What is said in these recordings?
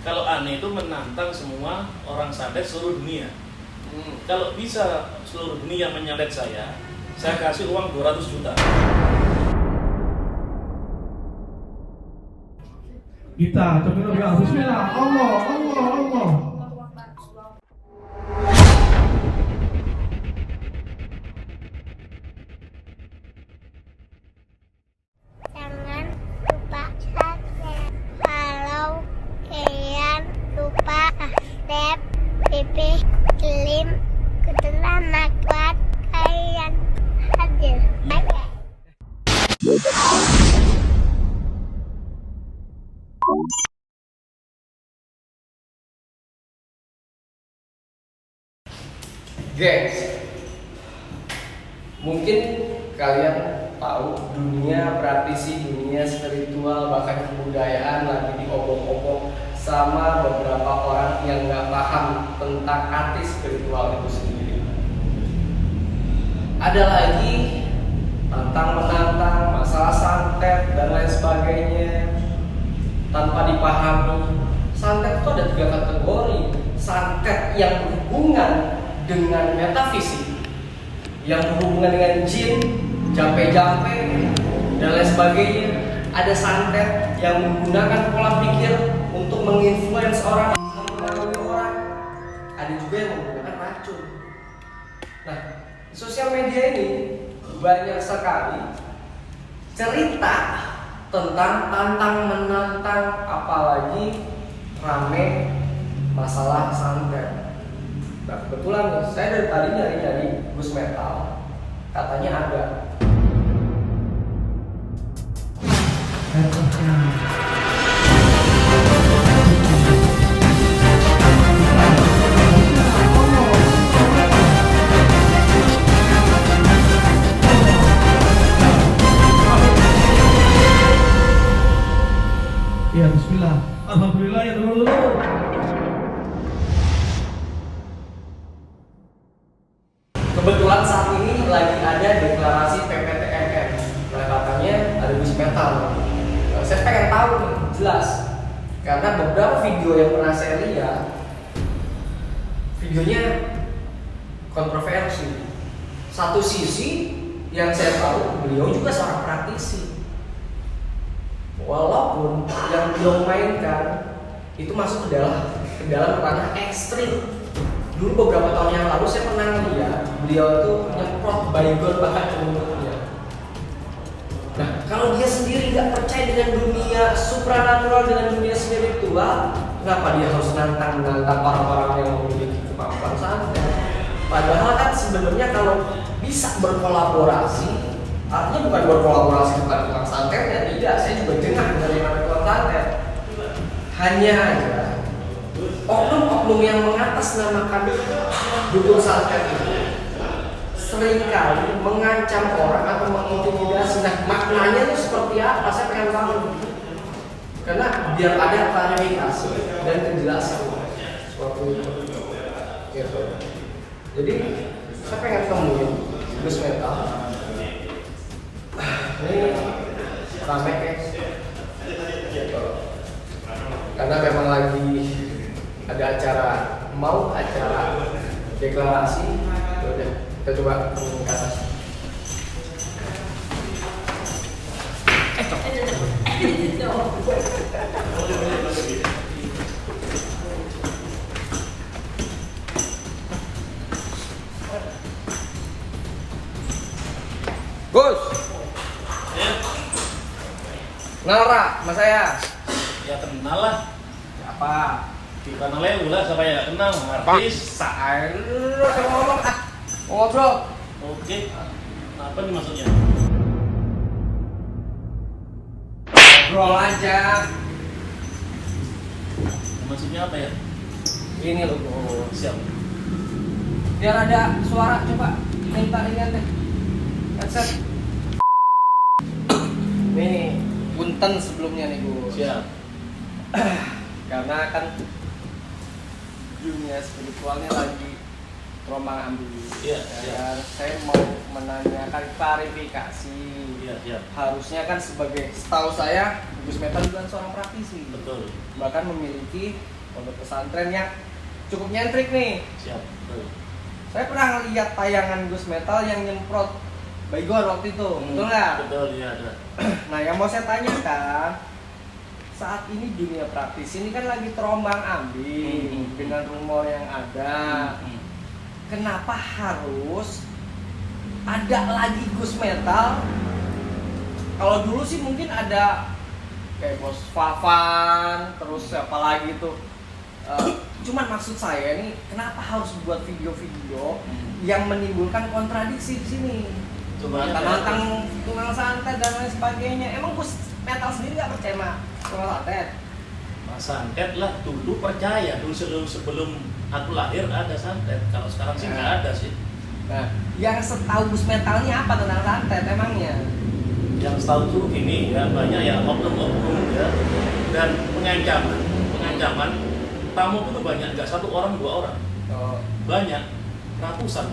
Kalau aneh itu menantang semua orang santet seluruh dunia. Kalau bisa seluruh dunia menyantet saya kasih uang 200 juta. Kita coba ya, bismillah, Allah, Allah, Allah. Jangan lupa subscribe. Kalau kalian lupa subscribe, Pipi Klim Ketelan kuat kalian hadir. Bye. Guys, mungkin kalian tahu dunia praktisi, dunia spiritual, bahkan kebudayaan lagi diobok-obok sama beberapa orang yang nggak paham tentang arti spiritual itu sendiri. Ada lagi tantang-menantang, masalah santet dan lain sebagainya tanpa dipahami. Santet itu ada 3 kategori. Santet yang berhubungan dengan metafisik, yang berhubungan dengan jin, jampe-jampe dan lain sebagainya. Ada santet yang menggunakan pola pikir untuk menginfluence orang, mempengaruhi orang. Ada juga yang menggunakan racun. Nah, di sosial media ini banyak sekali cerita tentang tantang menantang, apalagi rame masalah santet. Nah, kebetulan nih, saya dari tadi nyari Gus Metal, katanya ada. Ya, bismillah. Alhamdulillah ya teman-teman. Kebetulan saat ini lagi ada deklarasi PPTMM. Nah, katanya ada Gus Metal. Nah, saya pengen tahu nih, jelas. Karena beberapa video yang pernah saya lihat, videonya kontroversi. Satu sisi yang saya tahu, beliau juga seorang praktisi. Walaupun yang beliau mainkan itu masuk ke dalam ranah ekstrim. Dulu beberapa tahun yang lalu saya pernah lihat beliau itu nyemprot baygon bahkan ke mulutnya. Nah, kalau dia sendiri nggak percaya dengan dunia supranatural, dengan dunia spiritual, kenapa dia harus nantang orang-orang yang memiliki kemampuan santet? Padahal kan sebenarnya kalau bisa berkolaborasi, artinya bukan berkolaborasi dengan tukang santetnya, tidak. Saya juga dengar dari mana tukang santet. Hanya aja oknum-oknum yang mengatasnamakan dukun santet itu seringkali mengancam orang atau mengintimidasi. Nah, maknanya itu seperti apa? Saya pengen tahu. Karena biar ada klarifikasi dan kejelasan suatu itu. Gitu. Jadi saya pengen temuin Gus Metal. Ini rame gitu. Karena memang lagi ada acara deklarasi. Udah, kita coba ke atas. Gus, Ya, Nara, mas saya. ya kenal lah. Apa? Di kanalnya ulah siapa yang gak kenal, artis. Saya ngomong ngobrol. Oke. Apa nih maksudnya? Ngobrol aja. Maksudnya apa ya? Ini loh. Oh, siap. Biar ada suara, coba minta ringan deh. Headset. Nih, punten sebelumnya nih Gus. Siap. Karena kan dunia spiritualnya lagi Rombang Ambi. Iya, Ya, saya mau menanyakan klarifikasi. Iya. Harusnya kan sebagai, setahu saya Gus Metal bukan seorang praktisi. Betul. Bahkan memiliki pondok pesantren yang cukup nyentrik nih. Siap. Betul. Saya pernah lihat tayangan Gus Metal yang nyemprot baygon waktu itu, betul nggak? Betul, iya ada. Nah, yang mau saya tanyakan, saat ini dunia praktis ini kan lagi terombang ambing dengan rumor yang ada. Kenapa harus ada lagi Gus Metal? Kalau dulu sih mungkin ada kayak Bos Fafan, terus siapa lagi tuh. Cuman maksud saya nih, kenapa harus buat video-video yang menimbulkan kontradiksi di sini? Tentang tukang santet dan lain sebagainya. Emang Gus Metal sendiri nggak percaya sama tukang santet? Mas santet lah dulu percaya, dulu sebelum aku lahir ada santet. Kalau sekarang sih nggak ada sih. Nah, yang setahu Gus Metal ini apa tentang santet emangnya? Yang setahu tuh ini ya banyak ya oknum-oknum ya, dan pengancaman tamu itu banyak, nggak satu orang dua orang, banyak ratusan,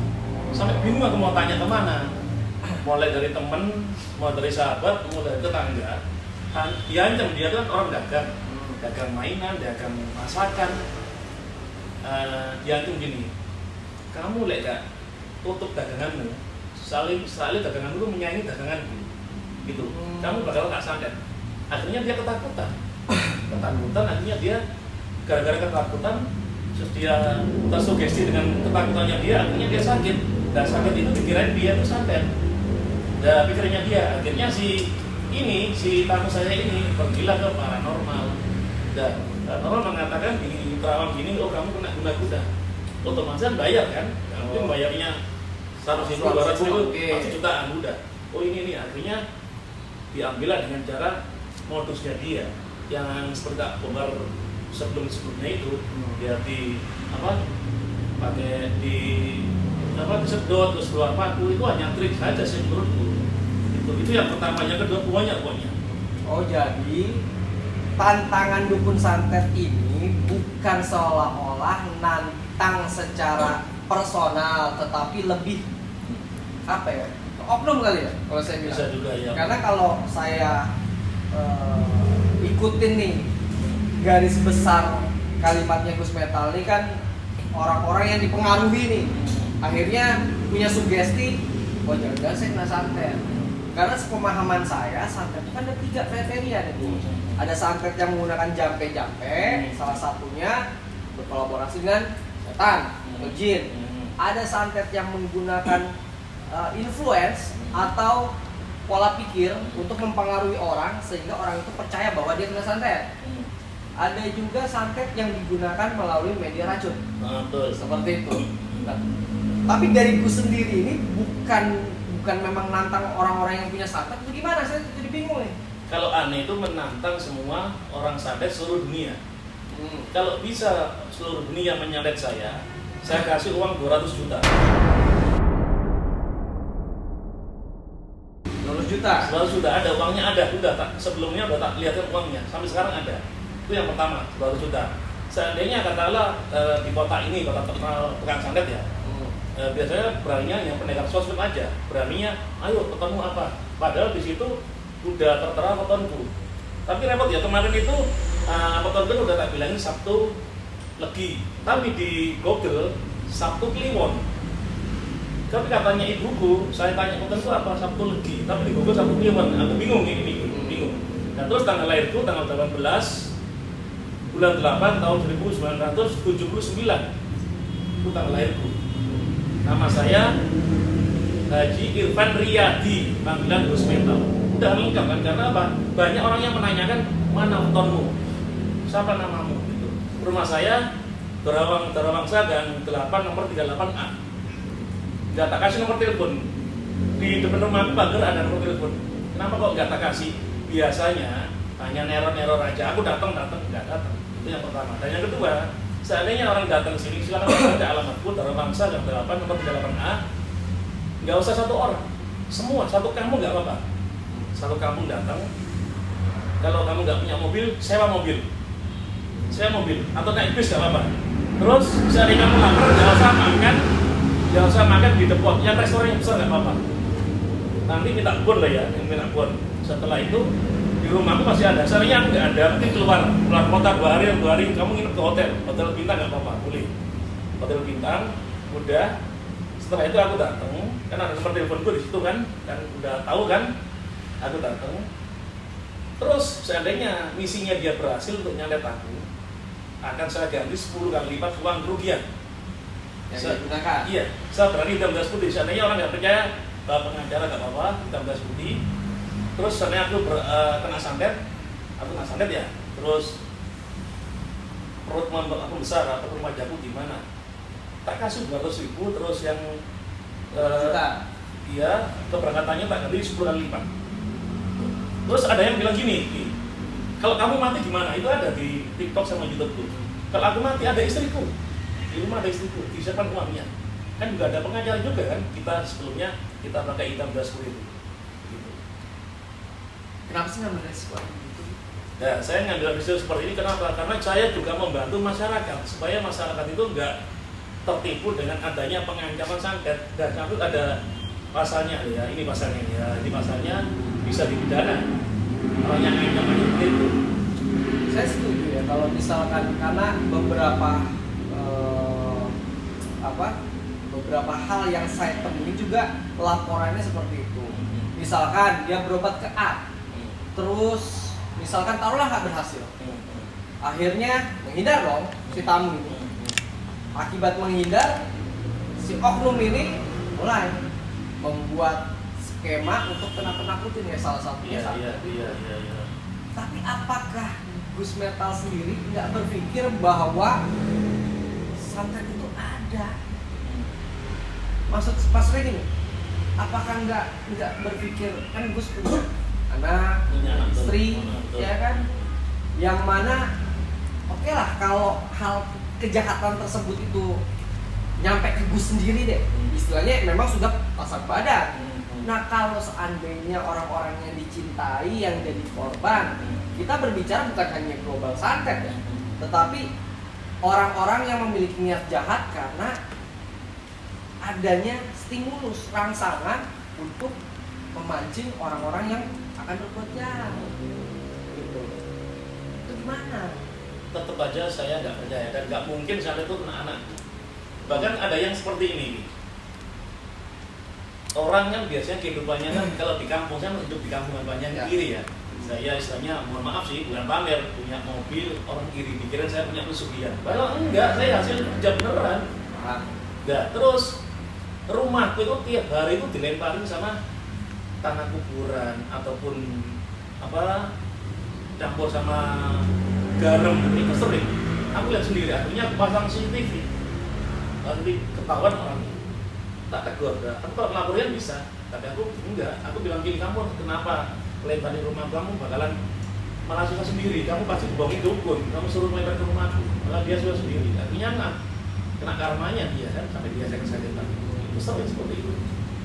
sampai bingung aku mau tanya kemana. Mulai dari temen, mulai dari sahabat, mulai dari tetangga. Diancam, dia kan orang dagang mainan, dagang masakan. Diancam gini, kamu gak tutup daganganmu, sekali daganganmu itu menyaingi daganganku, gitu. Kamu bakal tak santet. Akhirnya dia ketakutan, akhirnya dia gara-gara ketakutan, terus dia tersugesti dengan ketakutannya dia, akhirnya dia sakit. Dan sakit itu dikirain dia itu santet. Dan pikirnya dia, akhirnya si tamu saya ini pergilah ke paranormal. Dan paranormal mengatakan di terawang gini, oh kamu kena guna-guna. Otomatis bayar kan? Mungkin bayarnya 100.000, 200.000, pasti jutaan udah. Oh ini nih, akhirnya diambillah dengan cara modusnya dia yang seperti tak bongkar sebelumnya itu, dia disedot terus keluar paku. Itu hanya trik saja sih menurutku. Itu yang pertama, yang kedua pokoknya. Oh, jadi tantangan dukun santet ini bukan seolah-olah nantang secara personal, tetapi lebih apa ya? Oknum kali ya kalau saya bilang. Bisa juga ya. Karena kalau saya ikutin nih garis besar kalimatnya Gus Metal ini kan orang-orang yang dipengaruhi nih, akhirnya punya sugesti, oh jangan-jangan saya kena santet. Karena sepemahaman saya, santet itu kan ada 3 kriteria nih. Ada santet yang menggunakan jampe-jampe, salah satunya berkolaborasi dengan setan atau jin. Ada santet yang menggunakan influence atau pola pikir untuk mempengaruhi orang sehingga orang itu percaya bahwa dia kena santet. Ada juga santet yang digunakan melalui media racun. Betul. Seperti itu. Nah, tapi dari Gus sendiri ini bukan memang nantang orang-orang yang punya santet, itu gimana? Saya jadi bingung nih. Kalau aneh itu menantang semua orang santet seluruh dunia. Kalau bisa seluruh dunia menyantet saya kasih uang 200 juta. 200 juta? 200 juta ada, uangnya ada, sebelumnya udah tak lihatin uangnya, sampai sekarang ada. Itu yang pertama, 200 juta. Seandainya katakanlah di kota ini, kota terkenal tukang santet ya, biasanya beraninya yang pendekar sosmed aja, beraninya ayo ketemu apa, padahal di situ udah tertera wetonku. Tapi repot ya, kemarin itu wetonku udah tak bilangin Sabtu Legi, tapi di Google Sabtu Kliwon. Tapi katanya ibuku, saya tanya wetonku apa, Sabtu Legi, tapi di Google Sabtu Kliwon. Aku bingung ini, bingung. Dan terus tanggal lahirku tanggal 18 bulan 8 tahun 1979, itu tanggal lahirku. Nama saya Haji Irfan Riyadi, panggilan Gus Metal. Udah lengkap kan, karena apa? Banyak orang yang menanyakan mana wetonmu, siapa namamu gitu. Rumah saya Darawangsa Gang 8 nomor 38A. Gak tak kasih nomor telepon. Di depan rumah pagar ada nomor telepon. Kenapa kok gak tak kasih? Biasanya hanya neror aja. Aku datang, gak datang. Itu yang pertama. Dan yang kedua, seandainya orang datang sini, silakan ada alamatku, Darawangsa Gang 8 nomor 38A. Nggak usah satu orang, semua, satu kampung nggak apa-apa. Satu kampung datang. Kalau kamu nggak punya mobil, sewa mobil, atau naik bis nggak apa-apa. Terus seandainya kamu lapar, nggak usah makan, Yang saya makan di depot, yang restoran yang besar nggak apa-apa. Nanti minta bon lah ya, yang minta bon. Setelah itu di rumahku masih ada. Sebenarnya aku nggak ada, mungkin keluar kota 2 hari atau 2 hari kamu nginep ke hotel bintang nggak apa-apa, boleh. Hotel bintang, udah. Setelah itu aku datang, kan ada nomor teleponku di situ kan udah tahu kan, aku datang. Terus seandainya misinya dia berhasil untuk nyandet aku, akan saya ganti 10 kali lipat uang kerugian. Yang digunakan? Iya, saya berani hitam belas putih. Seandainya orang nggak percaya bahwa pengacara nggak apa-apa, hitam belas putih. Terus seandainya aku kena santet ya. Terus perut aku besar atau wajahku gimana? Tak kasih 200.000, terus yang iya keberangkatannya tak ganti 10 kali lipat. Terus ada yang bilang gini, kalau kamu mati gimana? Itu ada di TikTok sama YouTube tuh. Kalau aku mati ada istriku, di rumah ada istriku, disiapkan uangnya. Kan juga ada pengacara juga kan, kita sebelumnya kita pakai hitam belas putih itu. Gitu. Kenapa sih ngambil resiko gitu? Nah, saya ngambil resiko seperti ini kenapa? Karena saya juga membantu masyarakat supaya masyarakat itu enggak tertipu dengan adanya pengancaman santet. Dan itu ada pasalnya ya, ini pasalnya ya, ini pasalnya bisa dipidana orang yang ancaman itu. Saya setuju ya kalau misalkan karena beberapa hal yang saya temui juga laporannya seperti itu. Misalkan dia berobat ke A, terus misalkan taruhlah nggak berhasil, akhirnya menghindar dong si tamu itu. Akibat menghindar, si oknum ini mulai membuat skema untuk nakut-nakutin ya salah satunya santet itu. Iya. Tapi apakah Gus Metal sendiri nggak berpikir bahwa santet itu ada? Maksudnya gini, apakah nggak berpikir kan Gus punya anak, istri, ya kan? Yang mana oke lah kalau hal kejahatan tersebut itu nyampe ke Gus sendiri deh, istilahnya memang sudah pasang badan. Nah kalau seandainya orang-orang yang dicintai yang jadi korban, kita berbicara bukan hanya global santet ya, tetapi orang-orang yang memiliki niat jahat karena adanya stimulus rangsangan untuk memancing orang-orang yang akan berbuat jahat. Gitu. Itu gimana? Tetap aja saya nggak percaya dan nggak mungkin santet itu kena anak. Bahkan ada yang seperti ini. Orang kan biasanya kehidupannya kan kalau di kampung, saya hidup di kampung banyak iri ya. Saya istilahnya mohon maaf sih, bukan pamer, punya mobil, orang iri pikiran saya punya pesugihan. Padahal enggak, saya hasil kerja beneran. Nah, terus rumahku itu tiap hari itu dilemparin sama tanah kuburan ataupun campur sama garam, itu sering. Aku lihat sendiri, akhirnya aku pasang CCTV. Nanti ketahuan orang, tak tegur. Aku kalau melaporkan bisa, tapi aku enggak. Aku bilang gini, kamu kenapa lemparin rumah kamu bakalan malah suka sendiri. Kamu pasti dibohongin dukun. Kamu suruh melempar ke rumahku, malah dia suka sendiri. Artinya kena karmanya dia kan sampai dia sakit-sakitan. Sering seperti itu.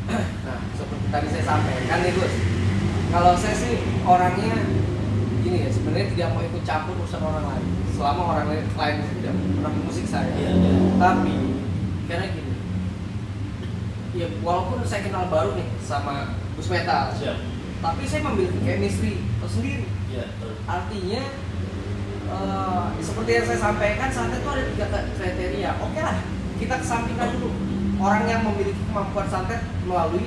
Nah, seperti tadi saya sampaikan nih Gus, kalau saya sih orangnya gini ya, sebenarnya tidak mau ikut campur urusan orang lain selama orang lain itu tidak pernah musik saya. Tapi karena gini, ya walaupun saya kenal baru nih sama Gus Metal, tapi saya memiliki chemistry tersendiri. Artinya seperti yang saya sampaikan, santet itu ada 3 kriteria. Oke lah, kita kesampingkan dulu orang yang memiliki kemampuan santet melalui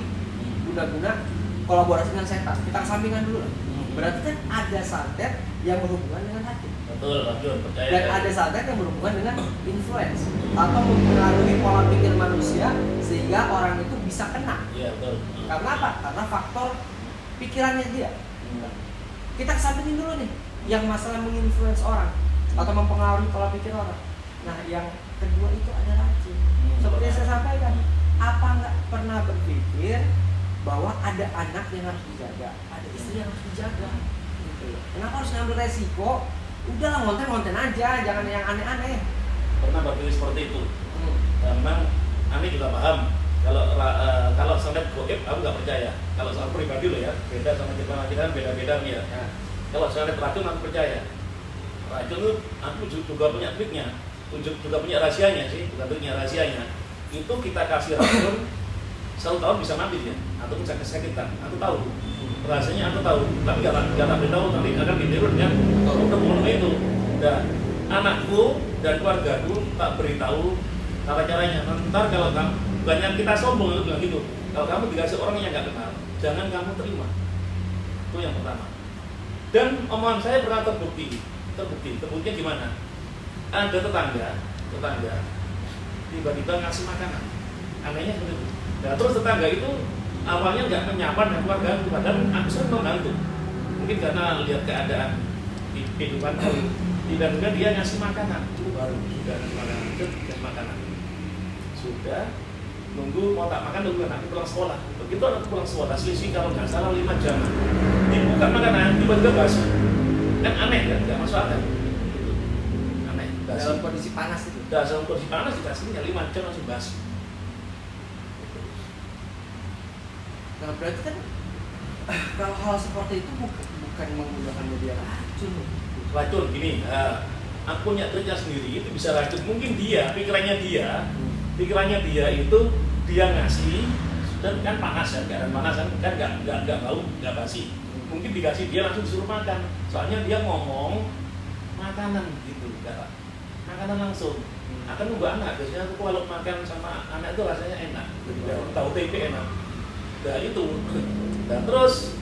guna-guna kolaborasi dengan setan. Kita kesampingkan dulu lah. Berarti kan ada santet yang berhubungan dengan hati. Betul, percaya. Dan ada santet yang berhubungan dengan influence atau mempengaruhi pola pikir manusia sehingga orang itu bisa kena. Iya, betul. Karena apa? Karena faktor pikirannya dia. Kita kesampingin dulu nih yang masalah menginfluence orang atau mempengaruhi pola pikir orang. Nah, yang kedua itu ada racun. Seperti yang saya sampaikan, apa nggak pernah berpikir bahwa ada anak yang harus dijaga, ada istri yang harus dijaga, gitu. Kenapa harus ngambil resiko? Udahlah, ngonten aja, jangan yang aneh-aneh. Pernah berpikir seperti itu. Memang Ani juga paham. Kalau santet goib, aku nggak percaya. Kalau soal pribadi loh ya, beda sama kita beda-beda nih ya. Kalau santet racun, aku percaya. Racun itu aku juga punya triknya. Juga punya rahasianya sih, bukan triknya rahasianya. itu kita kasih racun 1 tahun bisa mati dia atau bisa kesakitan. Aku tahu, rasanya aku tahu, tapi nggak tak beritahu nanti akan ditiru dengan untuk memenuhi itu. Dan anakku dan keluargaku tak beritahu cara caranya. Ntar kalau kamu banyak kita sombong itu bilang gitu. Kalau kamu dikasih orang yang nggak kenal, jangan kamu terima. Itu yang pertama. Dan omongan saya pernah terbukti. Terbuktinya gimana? Ada tetangga tiba-tiba ngasih makanan. Anehnya seperti itu. Nah, terus tetangga itu awalnya nggak menyapa dan keluarga, padahal aku sering membantu. Mungkin karena lihat keadaan di kehidupan, tiba-tiba dia ngasih makanan. Itu baru sudah ngasih makanan. Sudah nunggu mau tak makan nunggu anak pulang sekolah. Begitu anak pulang sekolah selisih kalau nggak salah 5 jam. Dibuka makanan tiba-tiba basi. Kan aneh kan, nggak masuk akal. Aneh. Basi. Dalam kondisi panas itu. Dalam kondisi panas dikasihnya 5 jam langsung basi. Nah berarti kan kalau hal seperti itu bukan menggunakan media racun. Racun gini, aku punya kerja sendiri itu bisa racun. Mungkin pikirannya dia itu dia ngasih dan kan panas kan, keadaan panas kan nggak bau, nggak basi. Mungkin dikasih dia langsung disuruh makan. Soalnya dia ngomong makanan gitu, makanan langsung. Akan nunggu anak. Biasanya aku kalau makan sama anak itu rasanya enak. Tahu tempe enak. Nah itu. Dan terus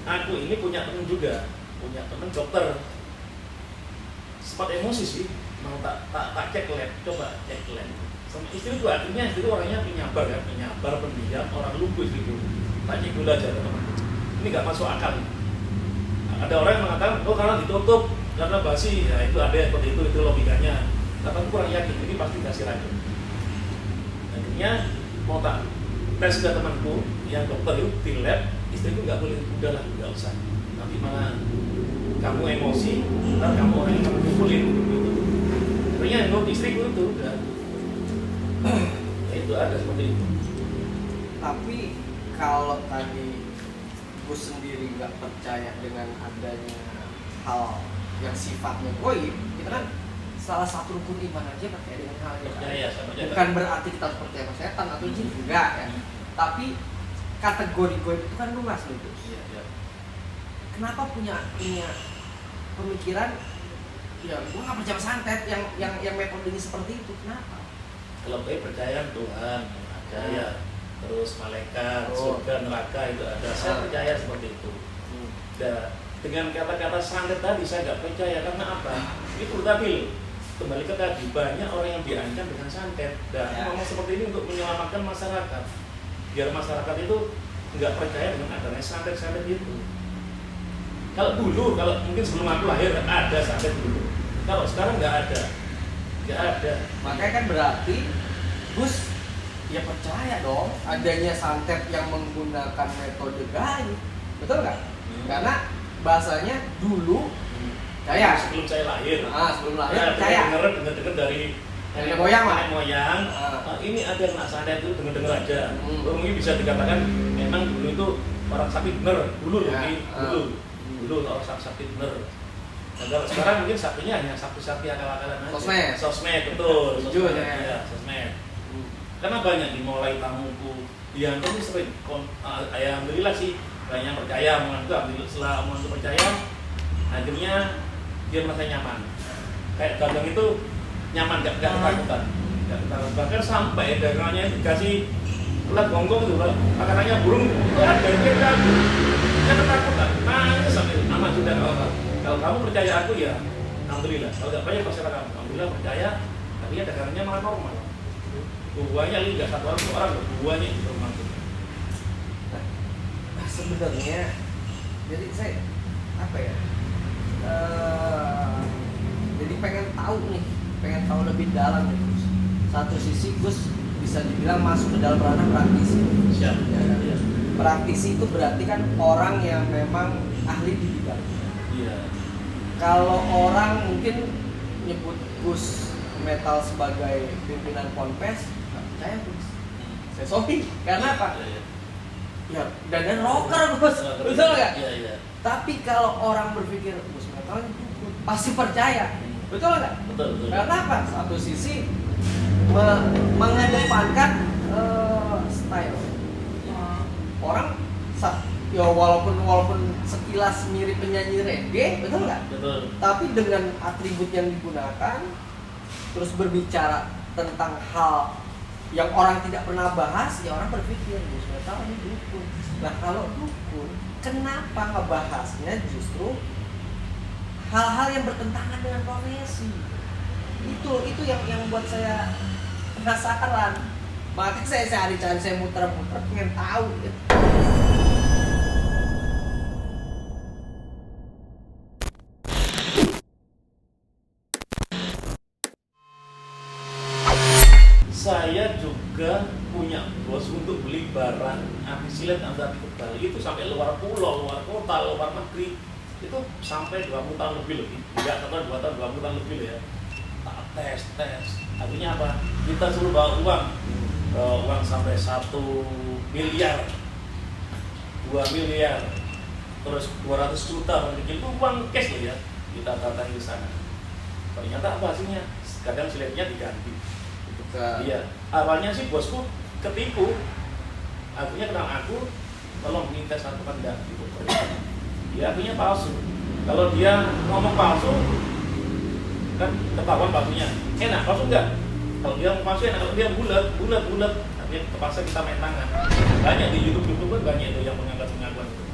aku ini punya teman dokter. Sempat emosi sih, mau tak cek lab, coba cek lab. Sama istri itu akhirnya orangnya penyabar, pendiam, orang lumpuh gitu. Tak cek dulu aja teman. Ini nggak masuk akal. Ada orang yang mengatakan, karena ditutup, karena basi, ya itu ada seperti itu logikanya. Tapi aku kurang yakin, ini pasti kasih racun. Akhirnya mau tak tes ke temanku yang dokter itu di lab, istriku nggak boleh, udahlah nggak usah. Nanti malah kamu emosi, ntar kamu orang yang kamu pukulin gitu. Akhirnya menurut istriku itu udah, ya itu ada seperti itu. Tapi kalau tadi Gus sendiri nggak percaya dengan adanya hal yang sifatnya goib, kita kan salah satu rukun iman aja percaya dengan hal yang bukan berarti kita harus percaya sama setan atau jin, enggak ya. Tapi kategori goib itu kan luas gitu. Kenapa punya pemikiran ya gua nggak percaya santet yang metodenya seperti itu, kenapa? Kalau saya percaya Tuhan ada ya, terus malaikat, surga, neraka itu ada. Saya percaya seperti itu. Dan dengan kata-kata santet tadi saya nggak percaya karena apa? Itu tadi kembali ke tadi, banyak orang yang diancam dengan santet. Dan ngomong seperti ini untuk menyelamatkan masyarakat, biar masyarakat itu nggak percaya dengan adanya santet-santet itu. Kalau mungkin sebelum aku lahir ada santet dulu. Kalau sekarang nggak ada. Makanya kan berarti Gus ya percaya dong adanya santet yang menggunakan metode gaib, betul nggak? Karena bahasanya dulu percaya. Sebelum saya lahir. Sebelum lahir percaya. Dengar dari nenek moyang. Ini ada yang nak santet itu dengar aja. Mungkin bisa dikatakan memang dulu itu orang sakti bener dulu dulu orang sakti bener. Nah, sekarang mungkin saktinya hanya sakti akal-akalan aja. Sosmed betul. Sosmed. Karena banyak dimulai tamuku yang itu sering. Alhamdulillah sih banyak percaya, setelah omongan itu percaya, akhirnya dia merasa nyaman. Kayak dagang itu nyaman, gak ketakutan. Bahkan sampai dagangannya dikasih ulat gonggong itu, makanannya burung itu ada dia ragu. Dia ketakutan, nangis sampai aman sudah apa. Kalau kamu percaya aku ya, alhamdulillah. Kalau nggak percaya masalah kamu, alhamdulillah percaya. Tapi ya dagangannya malah normal. Buahnya nggak satu orang, buahnya itu normal. Nah, sebenarnya, jadi saya apa ya? Jadi pengen tahu lebih dalam nih Gus. Satu sisi Gus bisa dibilang masuk ke dalam ranah praktisi. Siap. Ya. Praktisi itu berarti kan orang yang memang ahli di bidang. Iya. Kalau orang mungkin nyebut Gus Metal sebagai pimpinan ponpes, nggak percaya Gus. Saya sorry, karena apa? Ya, dan rocker Gus, betul nggak? Iya. Tapi kalau orang berpikir Gus Metal pasti percaya, betul nggak? Betul. Karena apa? Satu sisi mengedepankan style. Orang ya walaupun sekilas mirip penyanyi reggae, betul nggak? Betul. Tapi dengan atribut yang digunakan, terus berbicara tentang hal yang orang tidak pernah bahas, ya orang berpikir, sudah tahu ini dukun. Nah kalau dukun, kenapa ngebahasnya justru hal-hal yang bertentangan dengan profesi? Itu yang buat saya penasaran. Makanya saya cari-cari, saya muter-muter, pengen tahu gitu. Saya juga punya bos untuk beli barang anti silet, anti kebal itu sampai luar pulau, luar kota, luar negeri. Itu sampai 20 tahun lebih. Enggak, kata 2 tahun, 20 tahun lebih loh ya. Tak tes. Artinya apa? Kita suruh bawa uang sampai 1 miliar, 2 miliar, terus 200 juta, itu uang cash loh ya. Kita datang ke sana. Ternyata apa hasilnya? Kadang siletnya diganti. Iya, awalnya sih bosku ketipu, akhirnya kenal aku, tolong minta satu kan enggak gitu. Dia akhirnya palsu. Kalau dia ngomong palsu, kan ketahuan palsunya. Enak, palsu enggak? Kalau dia ngomong palsu enak, kalau dia bulat, akhirnya terpaksa kita main tangan. Banyak di YouTube kan banyak itu yang mengaku itu.